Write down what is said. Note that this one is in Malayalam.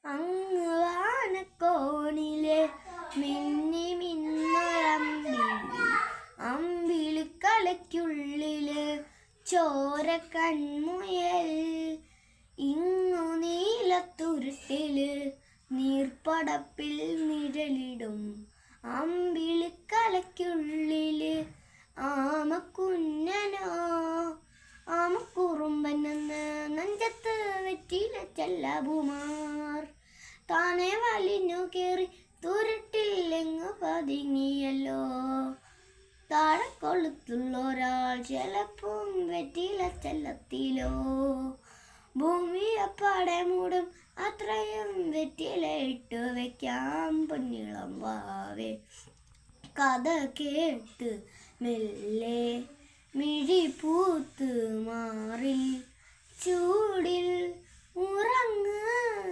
അങ്ങ് വാനക്കോണിലെ മിന്നി മിന്നൊരമ്പിളി അമ്പിളിക്കലയ്ക്കുള്ളില് ചോര കൺമുയൽ ഇങ്ങു നീലത്തുരുത്തില് നീർപ്പടപ്പിൽ നിഴലിടും അമ്പിളിക്കലയ്ക്കുള്ളില് ആമക്കുഞ്ഞനോ ആമക്കുറുമ്പനെന്ന് നെഞ്ചത്ത് വെറ്റില ചെല്ലബുമാർ താനെ വലിഞ്ഞു കേറി തുരുട്ടില്ലെങ്ങു പതുങ്ങിയല്ലോ. താഴെ കൊളുത്തുള്ളൊരാൾ ചിലപ്പം വെറ്റില ചെല്ലത്തിലോ. ഭൂമിയപ്പാടെ മൂടും അത്രയും വെറ്റില ഇട്ടു വെക്കാം പൊന്നിളം വാവേ. കഥ കേട്ട് മെല്ലെ മിഴി പൂത്ത് മാറിൽ ചൂടിൽ ഉറങ്ങ്.